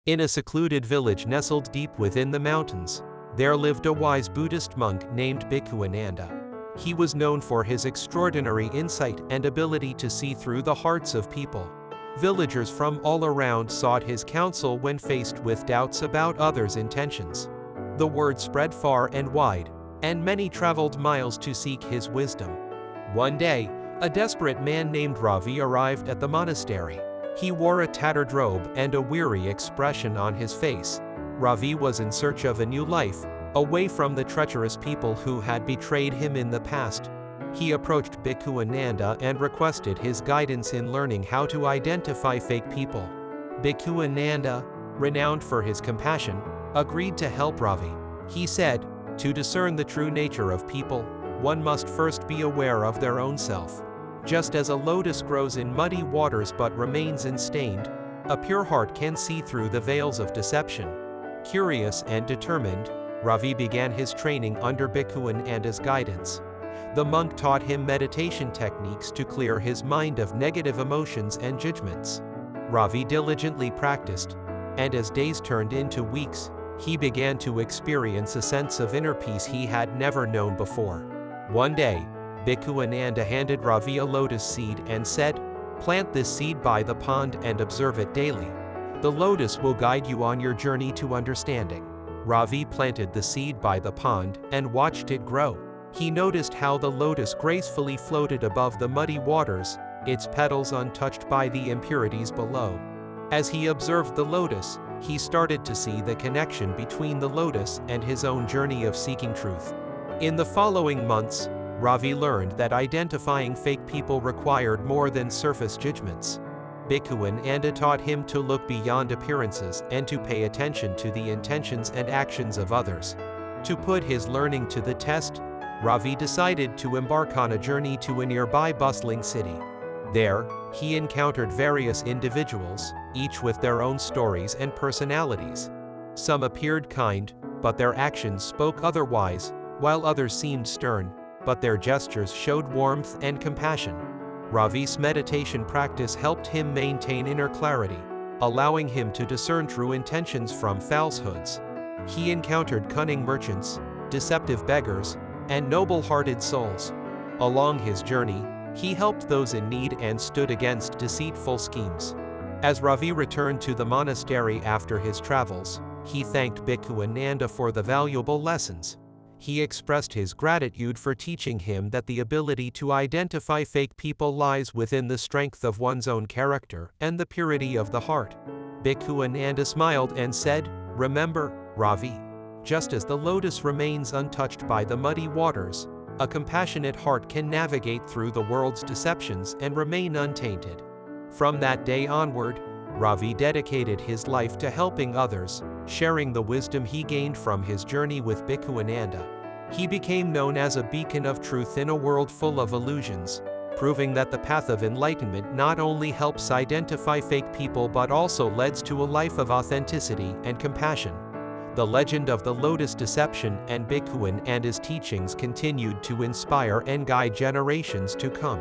In a secluded village nestled deep within the mountains, there lived a wise Buddhist monk named Bhikkhu. He was known for his extraordinary insight and ability to see through the hearts of people. Villagers from all around sought his counsel when faced with doubts about others' intentions. The word spread far and wide, and many traveled miles to seek his wisdom. One day, a desperate man named Ravi arrived at the monastery. He wore a tattered robe and a weary expression on his face. Ravi was in search of a new life, away from the treacherous people who had betrayed him in the past. He approached Bhikkhu and requested his guidance in learning how to identify fake people. Bhikkhu, renowned for his compassion, agreed to help Ravi. He said, "To discern the true nature of people, one must first be aware of their own self. Just as a lotus grows in muddy waters but remains unstained, a pure heart can see through the veils of deception." Curious and determined, Ravi began his training under Bhikkhu's guidance. The monk taught him meditation techniques to clear his mind of negative emotions and judgments. Ravi diligently practiced, and as days turned into weeks, he began to experience a sense of inner peace he had never known before. One day, Bhikkhu handed Ravi a lotus seed and said, "Plant this seed by the pond and observe it daily. The lotus will guide you on your journey to understanding." Ravi planted the seed by the pond and watched it grow. He noticed how the lotus gracefully floated above the muddy waters, its petals untouched by the impurities below. As he observed the lotus, he started to see the connection between the lotus and his own journey of seeking truth. In the following months, Ravi learned that identifying fake people required more than surface judgments. Bhikkhu taught him to look beyond appearances and to pay attention to the intentions and actions of others. To put his learning to the test, Ravi decided to embark on a journey to a nearby bustling city. There, he encountered various individuals, each with their own stories and personalities. Some appeared kind, but their actions spoke otherwise, while others seemed stern, but their gestures showed warmth and compassion. Ravi's meditation practice helped him maintain inner clarity, allowing him to discern true intentions from falsehoods. He encountered cunning merchants, deceptive beggars, and noble-hearted souls. Along his journey, he helped those in need and stood against deceitful schemes. As Ravi returned to the monastery after his travels, he thanked Bhikkhu for the valuable lessons. He expressed his gratitude for teaching him that the ability to identify fake people lies within the strength of one's own character and the purity of the heart. Bhikkhu smiled and said, "Remember, Ravi, just as the lotus remains untouched by the muddy waters, a compassionate heart can navigate through the world's deceptions and remain untainted." From that day onward, Ravi dedicated his life to helping others, sharing the wisdom he gained from his journey with Bhikkhu. He became known as a beacon of truth in a world full of illusions, proving that the path of enlightenment not only helps identify fake people but also leads to a life of authenticity and compassion. The legend of the lotus deception and Bhikkhu and his teachings continued to inspire and guide generations to come.